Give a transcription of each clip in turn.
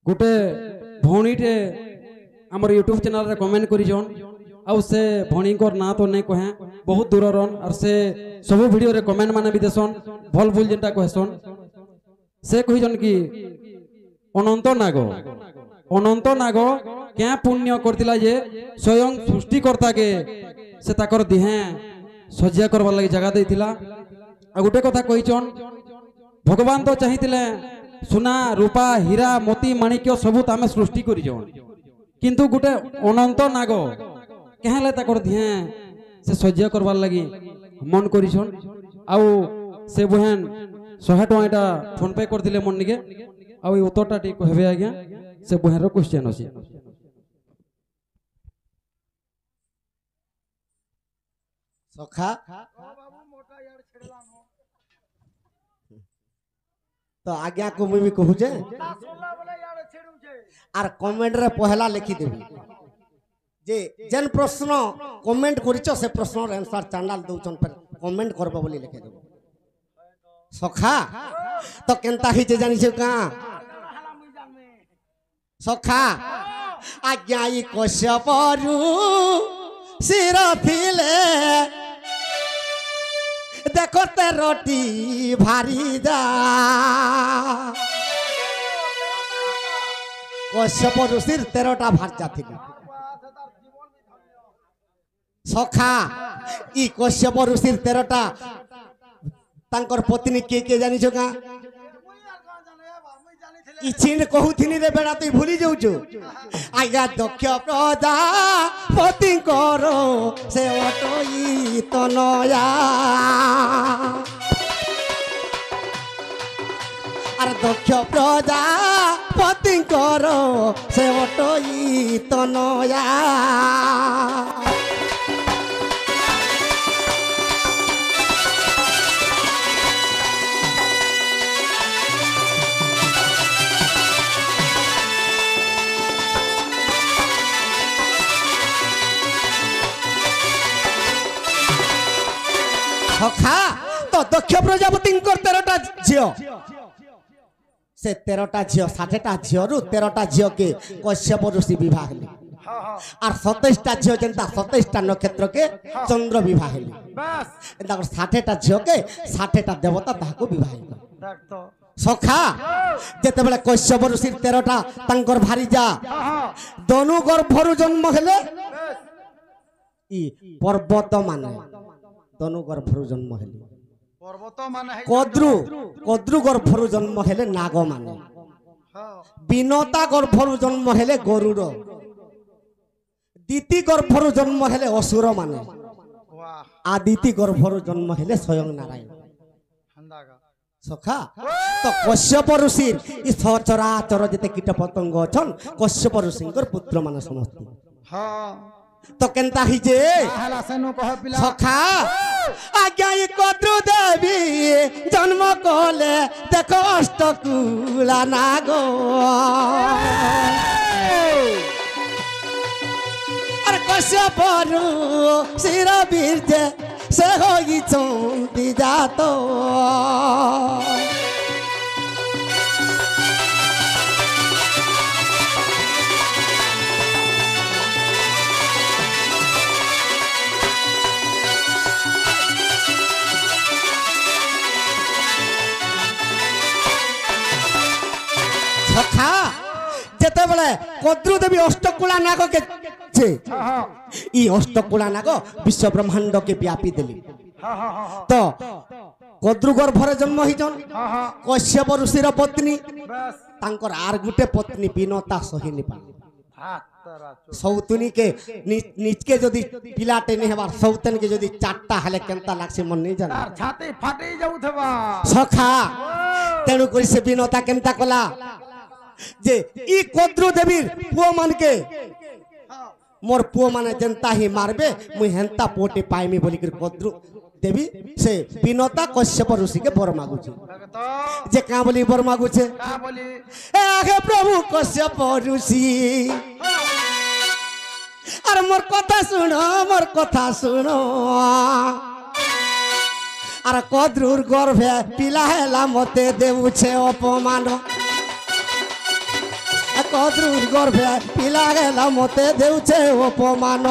गोटे भौणीटे आमर YouTube channel रे कमेंट करिजन आउ से भौणी को ना तो नहीं कहे बहुत दूर रन और से सब वीडियो रे कमेंट माने भी देसन भल भूल जेंटा कहसन से कहिजन कि अनंत नाग क्या पुण्य करतिला जे स्वयं सृष्टिकर्ता के से ताकर दिहे सज्जा करबार लगी जगह देथिला आ गोटे कथा कहिचन भगवान तो चाहिथिले सुना रूपा हीरा मोती माणिक्य सबू आम सृष्टि करिजन किंतु गोटे अनंत नाग कहले ताकर दिहे से सज्जा करबार लगी मन करिछन आउ से बहन 100 टका फोन पे कर दिले मन निके आउ ए उत्तरटा टी कहबे आज्ञा से बहन रो क्वेश्चन अछि सखा तो आज्ञा को मुई भी कहू जे आर कमेंट रे पहला लिखि देबी जे जन प्रश्न कमेंट करिचो से प्रश्न रे आंसर चैनल दउचन पर कमेंट करबो बोली लिखि देबो सखा तो केनता ही जे जानि छै का सखा आज्ञा ई कश्यपरु सिर थिले देखो ते रोटी भारी जा कश्यप ऋषिर 13टा भार्या थिले सखा ई कश्यप ऋषिर 13टा तांकर पत्नी के जानि छ का ई चिन कहूथिनी रे बेड़ा तू भूली जाउछु आज्ञा दक्ष प्रजापति करो से अटई तनया अरे दक्ष प्रजापति करो से अटई तनया सखा तो दक्ष प्रजापति 13टा झियो से 13टा झियो 60टा झियो रु 13टा झियो के कश्यप ऋषि विवाह हेले और 27टा झियो जेंता 27टा नक्षत्र के चंद्र विवाह हेले बस एंता 60टा झियो के 60टा देवता ताको विवाह हेले सखा जेते बेले कश्यप ऋषि 13टा तांकर भारी जा दोनों गर्भरु जन्म हेले ई पर्वत माने दोनों गर्भरु जन्म हेले पर्वत माने कद्रु गर्भरु जन्म हेले नाग माने बिनता गर्भरु जन्म हेले गरुड़ दीति गर्भरु जन्म हेले असुर माने आदिति गर्भरु जन्म हेले स्वयं नारायण सखा तो कश्यप ऋषि ई सचराचर जते कीट पतंग अछन कश्यप ऋषिंकर पुत्र माने समस्त हां तो केनता ही जे सखा आज्ञा ये कद्रु देवी जन्म कोले देखो अष्टकुला नागो अरे कश्यपरु सिर बीर्जे से होई चंदी जातो सखा जेते बेले कद्रु देवी अष्टकुला नाग के छे ई अष्टकुला नाग विश्व ब्रह्मांड के व्यापी देली तो कद्रु गर्भरे जन्म ही जन कश्यप ऋषिर पत्नी तांकर आर गुटे पत्नी बिनता सहिनी पा सौतुनी के निज के जदी पिलाटे ने हमार सौतन के जदी चारटा हले केनता लागसे मन नहीं जाना छाती फाटी जाउथबा सखा तेनु करी से बिनता केनता कला जे ई कद्रु देवीर पुओ मान के मोर पुओ माने जनता ही मारबे मुई हेंता पोटे पाइमी बोली कर कद्रु देवी से बिनता कश्यप ऋषि के बर मागु छे जे का बोली बर मागु छे का बोली ए आगे प्रभु कश्यप ऋषि अरे मोर कथा सुनो अरे कद्रुर गर्भे पिला हेला मते देउ छे अपमान କଦ୍ରୁର ଗର୍ଭେ ପିଲା ଗେଲା ମତେ ଦେଉଛେ ଅପମାନ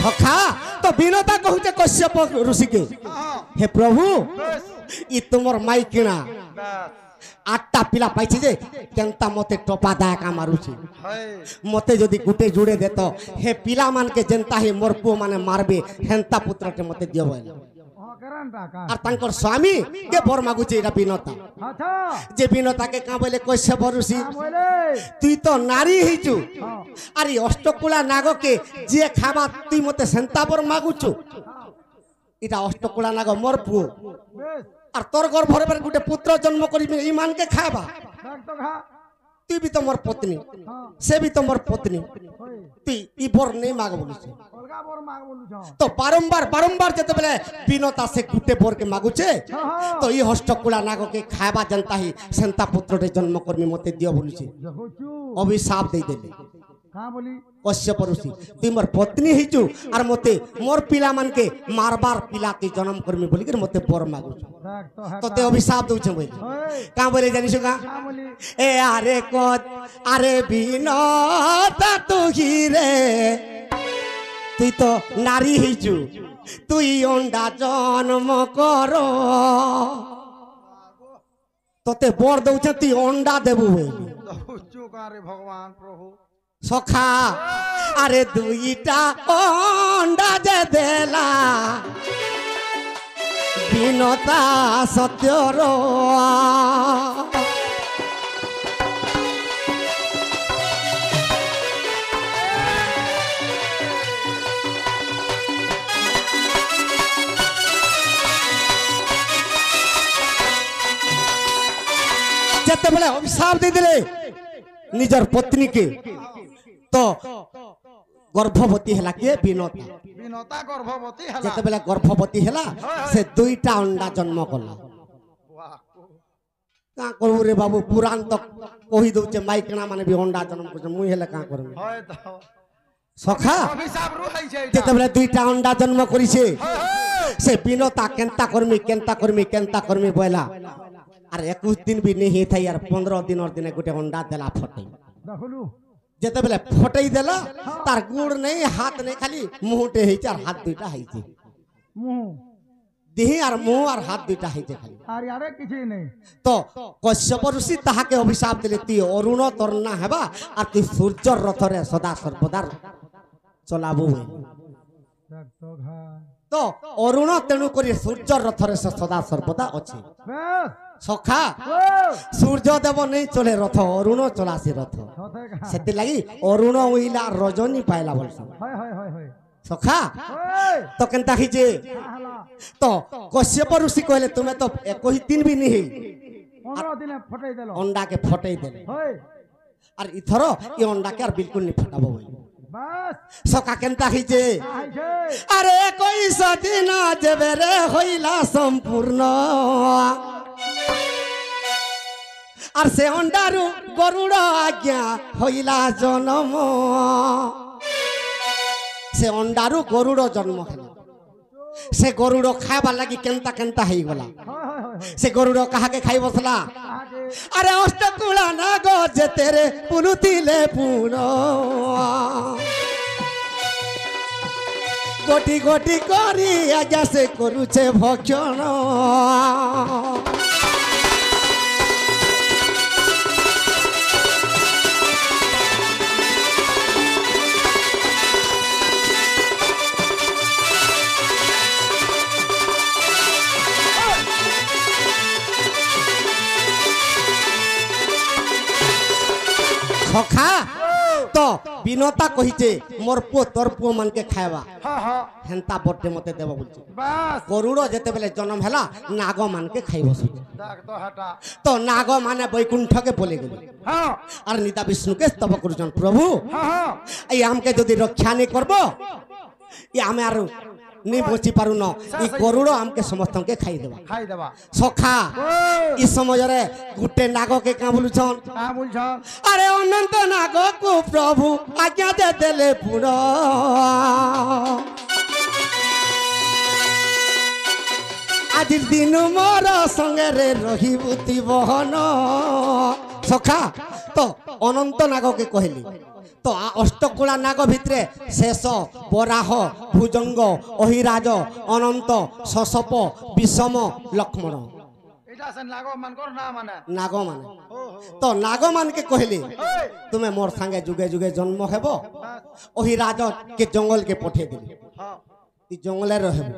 सखा तो विनता कहूचे कश्यप ऋषि के हे प्रभु ई तुमर माई किणा 8टा पिला पाइछि जे केनता मते टोपा दाका मारुछि मते जदी गुटे जुड़े देत हे पिला मान के जनता हे मोर पु माने मारबे हेंता पुत्र के मते दियो और तांकर स्वामी के बर मागुछि एटा विनता जे विनता के का बोले कश्यप ऋषि तुई तो नारी हिचु अरे अष्टकुला नाग के जे खाबा तुई मते सेंता बर मागुछु इटा अष्टकुला नाग मोर पु और तोर गर्भर पर गुटे पुत्र जन्म करी ईमान के खाबा तुई भी तो मोर पत्नी से भी तो मोर पत्नी तुई ई बर नहीं माग बोलुछ तो बारंबार बारंबार जते बेले विनता से गुटे बर के मागुचे तो ई हष्टकुला नाग के खाबा जनता ही सेंता पुत्र रे जन्म करमी मते दियो बोलुछे अभिशाप दे देले का बोली कश्यप ऋषि तुई मोर पत्नी हिचु और मते मोर पिला मान के मारबार पिला के जन्म करमी बोली के मते बर मागुछ तो ते अभिशाप दउछे बोली का बोले जानिस का ए अरे को अरे विनता तू ही रे তুই তো নারী হিচু তুই অন্ডা জন্ম কর তোতে বর দউছে তুই অন্ডা দেবু ভগবান প্রভু সখা আরে দুইটা অন্ডা যে দেলা বিনতা সত্যর जते बेले अभिशाप दे दिले निजर पत्नी के तो गर्भवती हला के विनता विनता गर्भवती हला जते बेले गर्भवती हला से दुईटा अंडा जन्म कला का करू रे बाबू पुराण तो कहि दउचे माइकना माने भी अंडा जन्म कर मुई हला का करबे होय तो सखा अभिशाप रुहाई छै जते बेले दुईटा अंडा जन्म करिसे से विनता केनता करमी बोला अरे 21 दिन भी नहीं था यार 15 दिन और दिन गोटे अंडा देला फटई जते बेले फटई देला तार गुड़ नहीं हाथ नहीं खाली मुहटे है चार हाथ दुईटा है छे मुंह देही और मुंह और हाथ दुईटा है छे खाली अरे यार किछि नहीं तो कश्यप ऋषि ताहा के अभिशाप देले ती अरुण तरना हेबा और ती सूर्य रथ रे सदा सर्वदा चलाबो तो अरुण तेणु करी सूर्य रथ रे सदा सर्वदा अछि सखा सूर्य देव नहीं चले रथ अरुण चलासी रथ से लगी अरुण उइला रजनी पाइला बोलसन सखा तो केनता खिजे तो कश्यप ऋषि कहले तुम्हें तो 21 दिन भी नहीं 15 दिन फटई देलो अंडा के फटई देले और इथरो ये अंडा के और बिल्कुल नहीं फटाबो बस सखा केनता खिजे अरे 21 दिन जेबे रे होइला संपूर्ण और से अंडारू गरुड़ आज्ञा होइला जन्म से अंडारू गरुड़ जन्म है से गरुड़ खाइबा लगी केनता केनता हेई गला से गरुड़ कहा के खाई बसला अरे अष्टकुला नाग जे तेरे पुनुतिले पुन गोटी गोटी करी आज्ञा से करूचे भक्षण सखा तो विनता कहिचे मोर पु तोर पु मन के खाइबा हेंता बटे मते देबो बोलचे बस गरुड़ जते बेले जन्म हला नाग मान के खाइबो तो हटा तो नाग माने बैकुंठ के बोले गेले हां और निता विष्णु के स्तव करूछन प्रभु हां ए हमके जदी रक्षा नहीं करबो ये हमें आरो নি বচি পারুন ই গরুড় আমকে সমস্ত কে খাই দেবা সখা ই সমୟରେ গুটে নাগকে কা বলুছন আরে অনন্ত নাগকু প্রভু আজ্ঞা দে দেলে পুর আজির দিন মোর সঙ্গে রহিবুতি বহন সখা তো অনন্ত নাগকে কহিলি তো অষ্টকুলা নাগ ভিতরে শেষ বরাহ ভুজঙ্গ অহিরাজ অনন্ত শশপ বিষম লক্ষ্মণ নাগ মানে তো নাগ মানকে কহিলি তুমি মোর সাঙ্গে যুগে যুগে জন্ম হেব অহিরাজ কে জঙ্গল কে পঠে দিলি জঙ্গলে রহব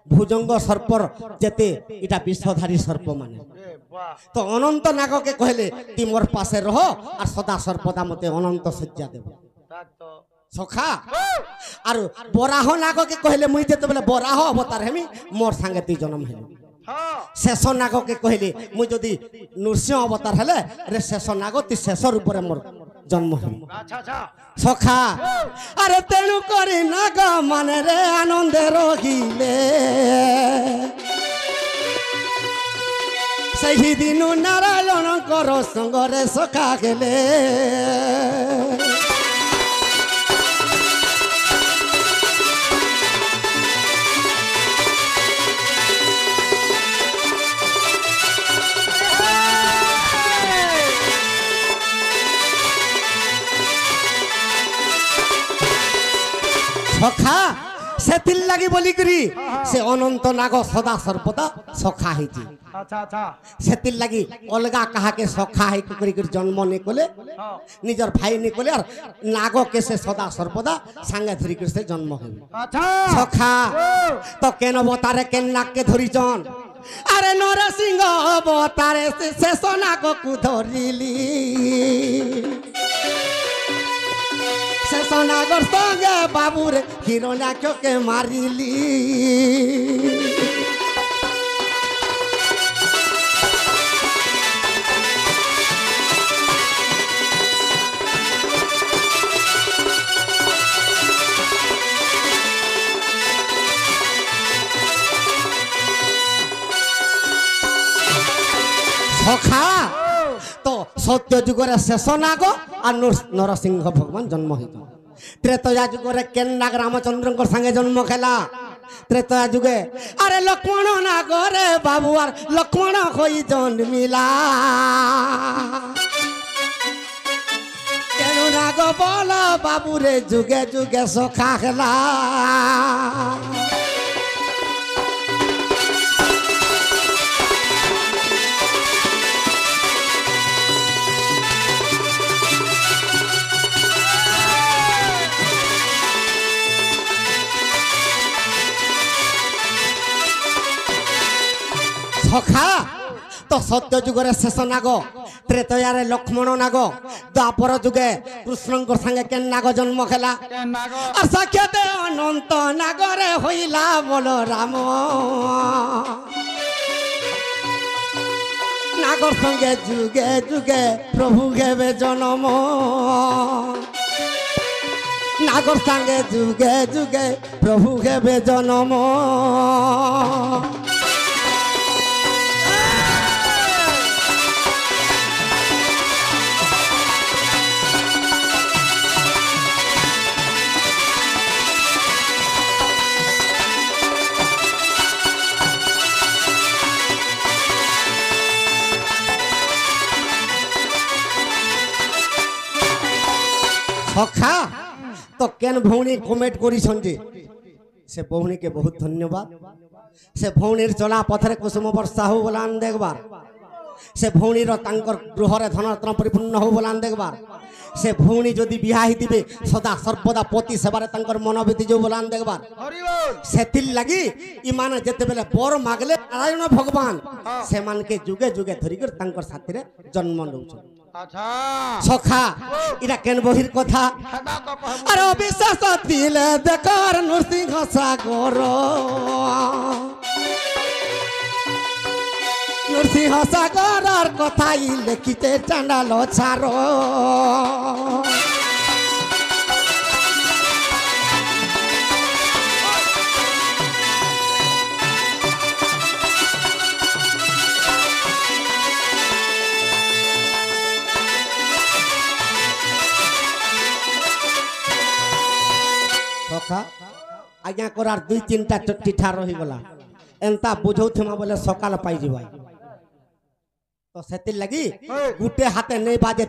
ভুজঙ্গ সর্পর যেতে এটা বিষধারী সর্প মানে তো অনন্ত নাগকে কহিলে তুই মোর পাশে রহ আর সদা সর্বদা মতে অনন্ত শয্যা দেব সখা আর বরাহ নাগকে কহিলে মুই যেতবেলে বরাহ অবতার হেমি মোর সাঙ্গে তুই জন্ম হেলি শেষ নাগকে কহিলি মুই যদি নৃসিংহ অবতার হেলে রে শেষ নাগ তুই শেষ রূপরে মোর জন্ম হেলি সখা আরে তেণু করি নাগ মানে রে আনন্দে রহিলে সেই দিন নারায়ণଙ୍କର সঙ্গরে সখা গেলে সখা সেতির লাগি বলি করি সে অনন্ত নাগ সদা সর্বদা সখা হইছি সেতির লাগি অলগা কাহাকে সখা হই করি করি জন্ম নে কলে নিজর ভাই নে কলে আর নাগকে সে সদা সর্বদা সাঙ্গে ধরি করে সে জন্ম হই সখা তো কেন অবতারে কেন নাগকে ধরিছন আরে নরসিংহ অবতারে সে শেষ নাগকু ধরিলি শেষ নাগর সঙ্গে বাবুরে হিরণ্যাক্ষকে মারিলি সখা তো সত্য যুগরে শেষ নাগ আর নরসিংহ ভগবান জন্ম হইত ত্রেতয়া যুগরে কেন নাগ রামচন্দ্রঙ্কর সঙ্গে জন্ম খেলা ত্রেতয়া যুগে আরে লক্ষ্মণ নাগরে বাবু আর লক্ষ্মণ হই জন্মিলা কেন নাগ বল বাবুরে যুগে যুগে সখা খেলা সখা তো সত্য যুগরে শেষ নাগ ত্রেতয়ারে লক্ষ্মণ নাগ দ্বাপর যুগে কৃষ্ণঙ্কর সঙ্গে কেন নাগ জন্ম খেলা আর সাক্ষাতে অনন্ত নাগরে হইলা বলরাম নাগর সঙ্গে যুগে যুগে প্রভু গেবে জনম নাগর সঙ্গে যুগে যুগে প্রভু গেবে জনম সখা তো কেন ভৌণী কমেন্ট করিছন যে সে ভৌণীকে বহুত ধন্যবাদ সে ভৌণীর চলা পথরে কুসুম বর্ষা হো বলান দেখবার সে ভৌণীর তাঙ্কর গৃহরে ধনরত্ন পরিপূর্ণ হো বলান দেখবার সে ভৌণী যদি বিহা হইতিবে সদা সর্বদা পতি সেবারে তাঙ্কর মনোবৃত্তি যে বলান দেখবার সেতির লাগি ইমানে যেতেবেলে বর মাগলে নারায়ণ ভগবান সেমানকে যুগে যুগে ধরি করে তাঙ্কর সাথীরে জন্ম নউছন সখা এটা কেন বহির কথা আর অবিশ্বাস দিলে দেখর নৃসিংহ সাগর নৃসিংহ সাগর কথাই লেখিতে চাঁডাল ছাড় सखा आज्ञा करार 2-3टा चिठा रही गला एंता बुझौथमा बोले सकाल पाई जीवा तो सेति लगी गुटे हाथे नहीं बाजे